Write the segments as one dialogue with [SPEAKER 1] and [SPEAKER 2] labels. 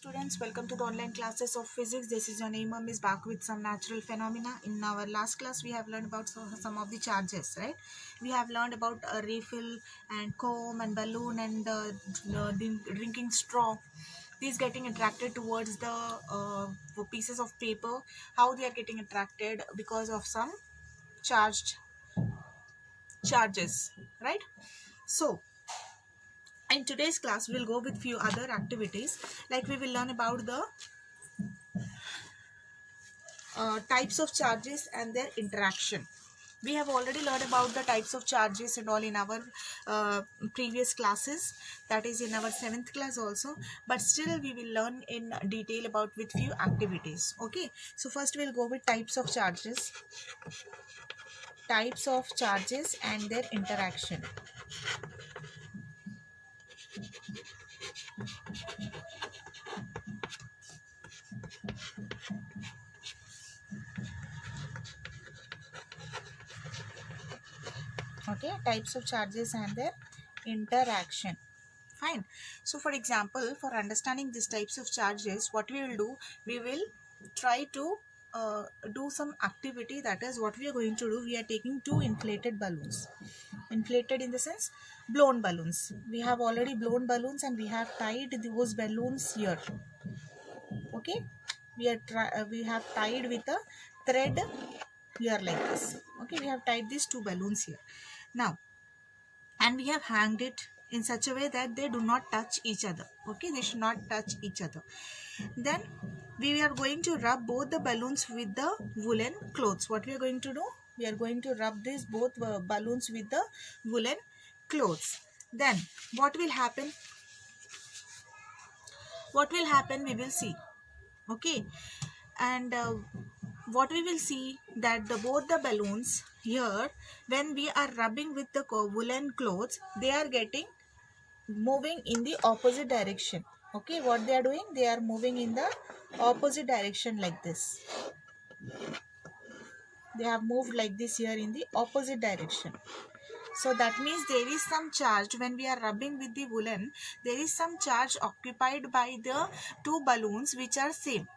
[SPEAKER 1] Students, welcome to the online classes of physics. This is your name is back with some natural phenomena. In our last class we have learned about some of the charges, right? We have learned about a refill and comb and balloon and drinking straw. These getting attracted towards the pieces of paper. How they are getting attracted? Because of some charges, right? So in today's class we'll go with few other activities, like we will learn about the types of charges and their interaction. We have already learned about the types of charges and all in our previous classes, that is in our 7th class also, but still we will learn in detail about with few activities. Okay, so first we'll go with types of charges and their interaction. Okay, types of charges and their interaction. Fine. So for example, for understanding these types of charges, what we will do, we will try to do some activity. That is what we are going to do. We are taking two inflated balloons. Inflated in the sense blown balloons. We have already blown balloons and we have tied those balloons here. Okay, we have tied with a thread here like this. Okay, we have tied these two balloons here now, and we have hanged it in such a way that they do not touch each other. Okay, they should not touch each other. Then we are going to rub both the balloons with the woolen clothes. What we are going to do, we are going to rub these both balloons with the woolen clothes. Then what will happen we will see. Okay, and what we will see that both the balloons here, when we are rubbing with the woolen clothes, they are getting moving in the opposite direction. Okay, what they are doing, they are moving in the opposite direction like this. They have moved like this here in the opposite direction. So that means there is some charge. When we are rubbing with the woolen, there is some charge occupied by the two balloons which are same.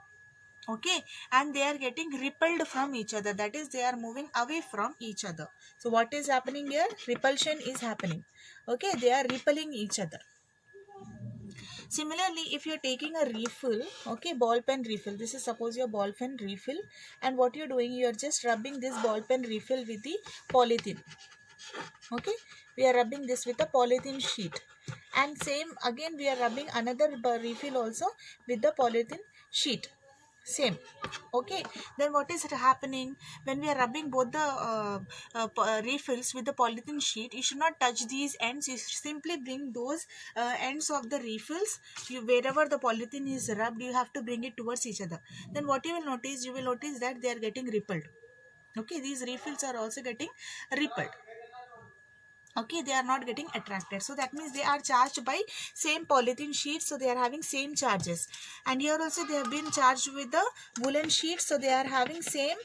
[SPEAKER 1] Okay, and they are getting repelled from each other, that is they are moving away from each other. So what is happening here, repulsion is happening. Okay, they are repelling each other. Similarly, if you are taking a refill, okay, ball pen refill, this is suppose your ball pen refill, and what you are doing, you are just rubbing this ball pen refill with the polythene. Okay, we are rubbing this with a polythene sheet, and same again we are rubbing another refill also with the polythene sheet, same. Okay, then what is happening, when we are rubbing both the refills with the polythene sheet, you should not touch these ends. You simply bring those ends of the refills, wherever the polythene is rubbed, you have to bring it towards each other. Then what you will notice that they are getting repelled. Okay, these refills are also getting repelled. Okay, they are not getting attracted. So that means they are charged by same polythene sheet, so they are having same charges. And here also they have been charged with the woolen sheet, so they are having same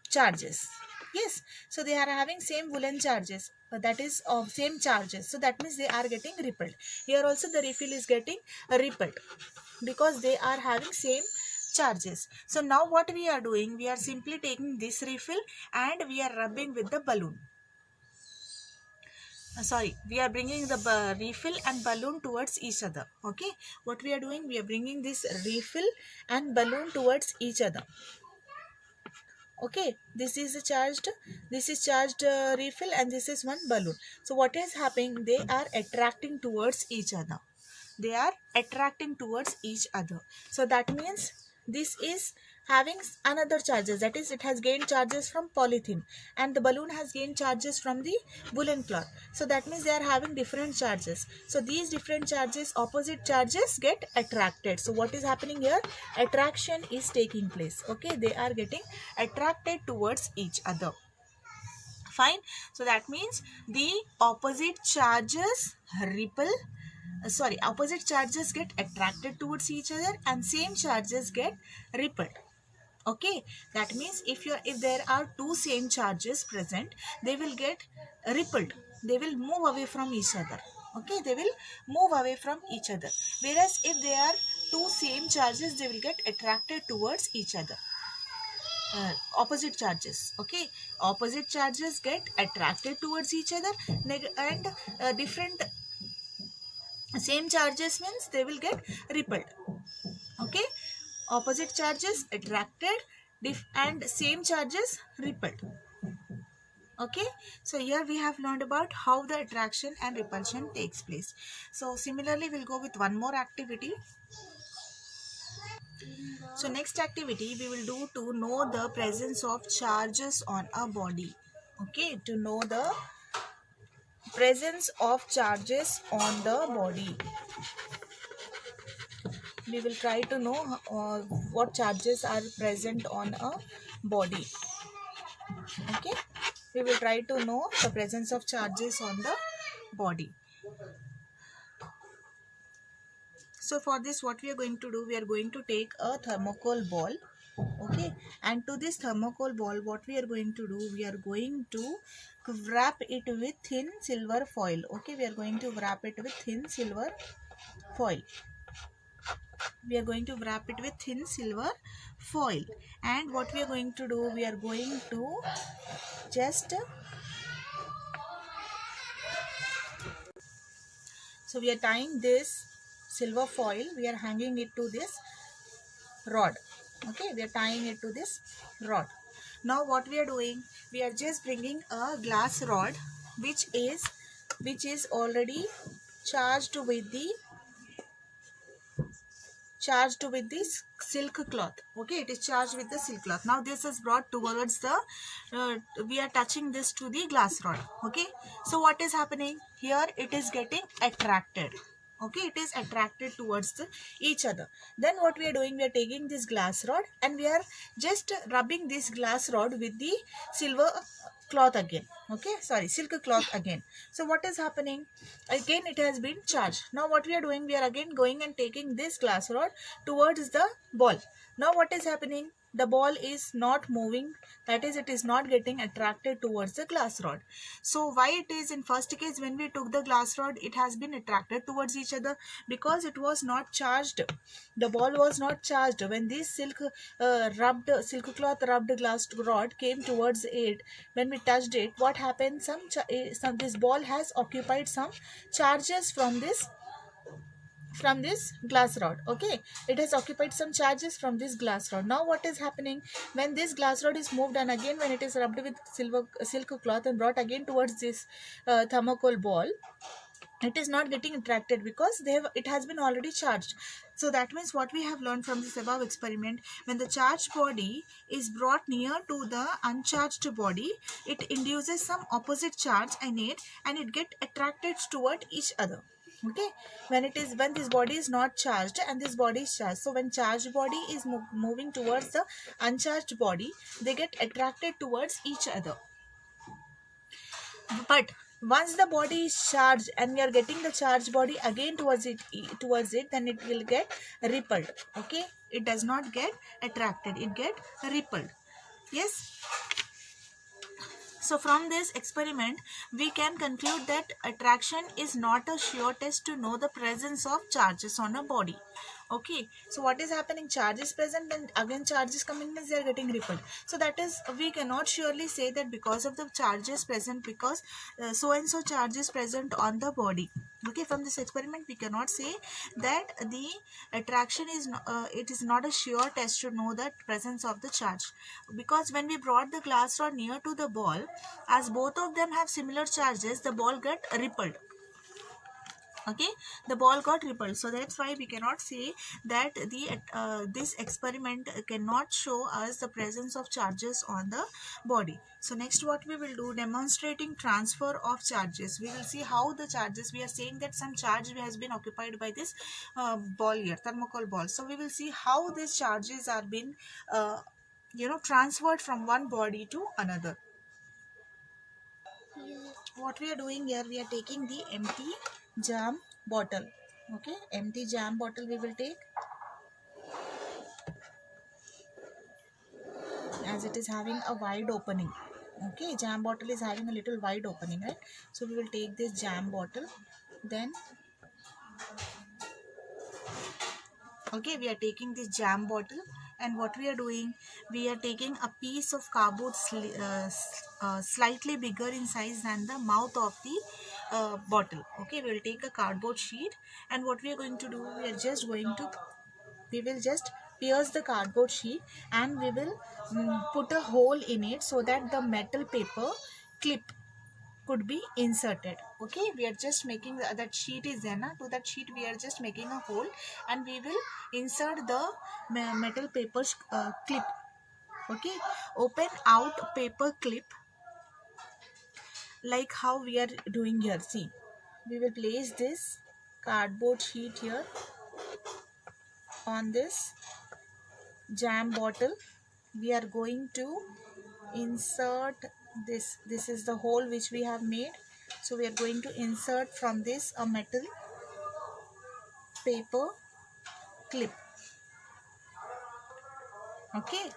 [SPEAKER 1] charges. Yes, so they are having same woolen charges, that is of same charges. So that means they are getting repelled. Here also the refill is getting repelled because they are having same charges. So now what we are doing, we are simply taking this refill and we are rubbing with the balloon. We are bringing the refill and balloon towards each other. Okay, what we are doing, we are bringing this refill and balloon towards each other. Okay, this is charged refill, and this is one balloon. So what is happening, they are attracting towards each other. So that means this is having another charges, that is it has gained charges from polythene, and the balloon has gained charges from the woolen cloth. So that means they are having different charges. So these different charges, opposite charges, get attracted. So what is happening here, attraction is taking place. Okay, they are getting attracted towards each other. Fine. So that means the opposite charges opposite charges get attracted towards each other and same charges get repelled. Okay, that means if there are two same charges present, they will get repelled, they will move away from each other. Okay, they will move away from each other. Whereas if they are two same charges, they will get attracted towards each other. Opposite charges, okay, opposite charges get attracted towards each other, and different same charges means they will get repelled. Okay, opposite charges attracted, and same charges repelled. Okay, so here we have learned about how the attraction and repulsion takes place. So similarly, we'll go with one more activity. So next activity we will do to know the presence of charges on a body. Okay, to know the presence of charges on the body. We will try to know what charges are present on a body. Okay, we will try to know the presence of charges on the body. So for this, what we are going to do, we are going to take a thermocol ball. Okay, and to this thermocol ball, what we are going to do, we are going to wrap it with thin silver foil. Okay, we are going to wrap it with thin silver foil. We are going to wrap it with thin silver foil, and what we are going to do, we are going to just so we are tying this silver foil, we are hanging it to this rod. Okay, we are tying it to this rod. Now what we are doing, we are just bringing a glass rod which is already charged with this silk cloth. Okay, it is charged with the silk cloth. Now this is brought towards the we are touching this to the glass rod. Okay, so what is happening here, it is getting attracted. Okay, it is attracted towards each other. Then what we are doing, we are taking this glass rod and we are just rubbing this glass rod with the silver cloth again. Okay, sorry, silk cloth again. So what is happening, again it has been charged. Now what we are doing, we are again going and taking this glass rod towards the ball. Now what is happening, the ball is not moving, that is, it is not getting attracted towards the glass rod. So why it is, in first case when we took the glass rod, it has been attracted towards each other because it was not charged. The ball was not charged. When this silk cloth rubbed glass rod came towards it, when we touched it, what happened, this ball has occupied some charges from this glass rod. Okay, it has occupied some charges from this glass rod. Now what is happening, when this glass rod is moved and again when it is rubbed with silk cloth and brought again towards this thermocol ball, it is not getting attracted because it has been already charged. So that means what we have learned from this above experiment, when the charged body is brought near to the uncharged body, it induces some opposite charge in it and it get attracted toward each other. Okay, when this body is not charged and this body is charged, so when charged body is moving towards the uncharged body, they get attracted towards each other. But once the body is charged and we are getting the charged body again towards it, then it will get repelled. Okay, it does not get attracted, it get repelled. Yes. So from this experiment, we can conclude that attraction is not a sure test to know the presence of charges on a body. Okay, so what is happening, charge is present and again charge is coming means they are getting repelled. So that is, we cannot surely say that because of the charges present, because so and so charge is present on the body. Okay, from this experiment we cannot say that the attraction is it is not a sure test to know the presence of the charge, because when we brought the glass rod near to the ball, as both of them have similar charges, the ball got repelled. Okay, the ball got repelled. So that's why we cannot say that this experiment cannot show us the presence of charges on the body. So next what we will do, demonstrating transfer of charges. We will see how the charges, we are saying that some charge has been occupied by this ball here, thermocol ball. So we will see how these charges are being transferred from one body to another. What we are doing here, we are taking the empty jam bottle. Okay, empty jam bottle we will take, as it is having a wide opening. Okay, jam bottle is having a little wide opening, right? So we will take this jam bottle, then Okay, we are taking this jam bottle, and what we are doing, we are taking a piece of cardboard slightly bigger in size than the mouth of the bottle. Okay, we will take a cardboard sheet, and what we are going to do, we will just pierce the cardboard sheet, and we will put a hole in it so that the metal paper clip could be inserted. Okay, we are just making that sheet is there na, to that sheet we are just making a hole, and we will insert the metal paper clip. Okay, open out paper clip like how we are doing here. See, we will place this cardboard sheet here on this jam bottle. We are going to insert this is the hole which we have made. So we are going to insert from this a metal paper clip. Okay,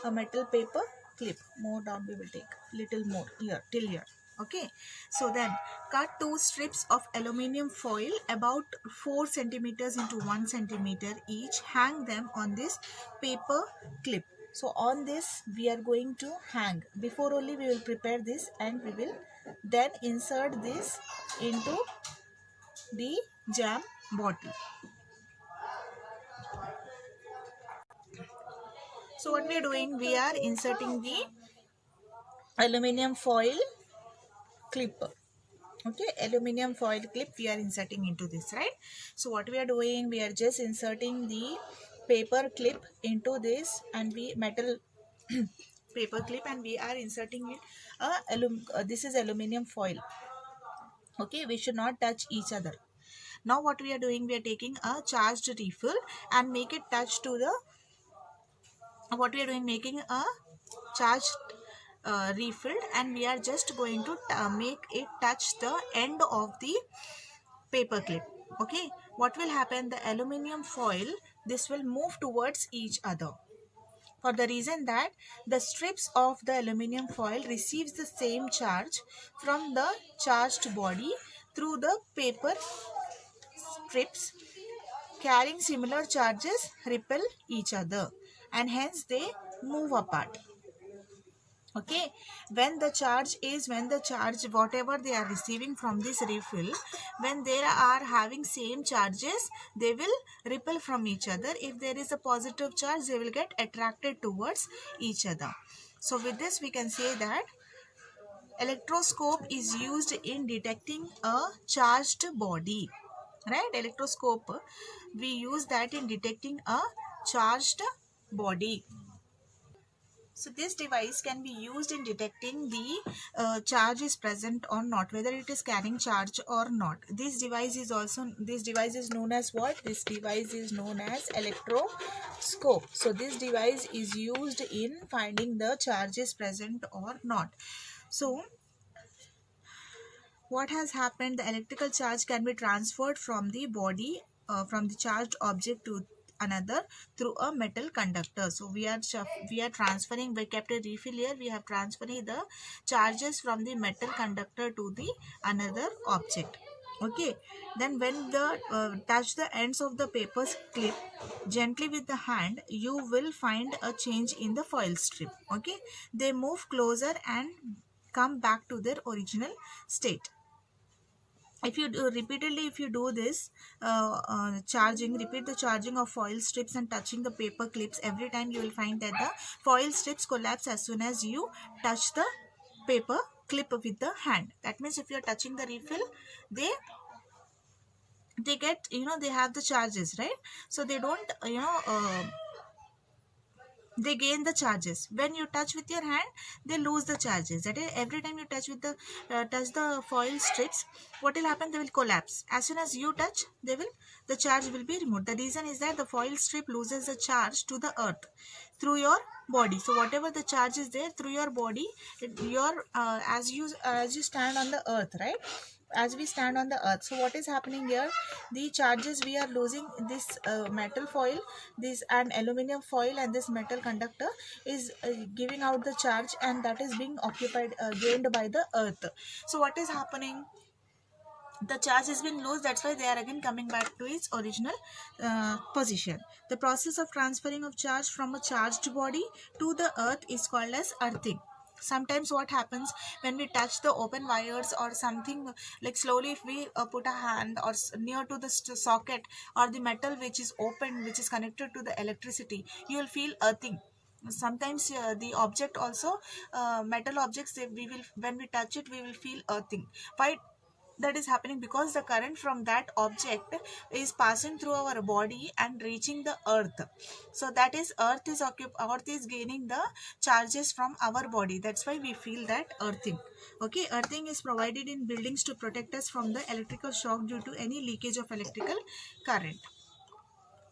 [SPEAKER 1] a metal paper clip. More down we will take, little more here, till here. Okay, so then cut 2 strips of aluminium foil about 4 centimeters into 1 centimeter each. Hang them on this paper clip. So on this we are going to hang. Before only we will prepare this, and we will then insert this into the jam bottle. So what we are doing, we are inserting the aluminium foil clip. Okay, aluminium foil clip we are inserting into this, right? So what we are doing, we are just inserting the paper clip into this, and we metal paper clip, and we are inserting it this is aluminium foil. Okay, we should not touch each other. Now what we are doing, we are taking a charged refill and make it touch to the, what we are doing, making a charged refilled, and we are just going to make it touch the end of the paper clip. Okay, what will happen, the aluminium foil, this will move towards each other, for the reason that the strips of the aluminium foil receives the same charge from the charged body through the paper strips carrying similar charges repel each other, and hence they move apart. Okay, when the charge whatever they are receiving from this refill, when they are having same charges, they will repel from each other. If there is a positive charge, they will get attracted towards each other. So with this we can say that electroscope is used in detecting a charged body, right? Electroscope, we use that in detecting a charged body. So this device can be used in detecting the charge is present or not, whether it is carrying charge or not. This device is known as what? This device is known as electroscope. So this device is used in finding the charge is present or not. So what has happened, the electrical charge can be transferred from the body, from the charged object to another through a metal conductor. So we are transferring, we kept a refill here, we have transferring the charges from the metal conductor to the another object. Okay, then when the touch the ends of the paper clip gently with the hand, you will find a change in the foil strip. Okay, they move closer and come back to their original state. If you do repeatedly, if you do this repeat the charging of foil strips and touching the paper clips every time, you will find that the foil strips collapse as soon as you touch the paper clip with the hand. That means if you are touching the refill, they get, they have the charges, right? So they don't they gain the charges. When you touch with your hand, they lose the charges. That is, every time you touch with the touch the foil strips, what will happen, they will collapse. As soon as you touch, the charge will be removed. The reason is that the foil strip loses the charge to the earth through your body. So whatever the charge is there through your body, as you stand on the earth, right? As we stand on the earth, so what is happening here, the charges we are losing, this metal foil, this and aluminum foil, and this metal conductor is giving out the charge, and that is being occupied, gained by the earth. So what is happening, the charge has been lost, that's why they are again coming back to its original position. The process of transferring of charge from a charged body to the earth is called as earthing. Sometimes what happens when we touch the open wires or something, like slowly if we put a hand or near to the socket or the metal which is open, which is connected to the electricity, you will feel earthing. Sometimes the object also, metal objects, we will, when we touch it, we will feel earthing. Why that is happening? Because the current from that object is passing through our body and reaching the earth. So that is, earth is gaining the charges from our body, that's why we feel that earthing. Okay, earthing is provided in buildings to protect us from the electrical shock due to any leakage of electrical current.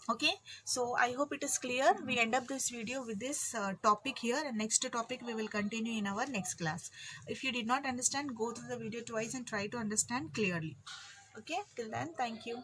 [SPEAKER 1] Okay, so I hope it is clear. We end up this video with this topic here, and next topic we will continue in our next class. If you did not understand, go through the video twice and try to understand clearly. Okay, till then, thank you.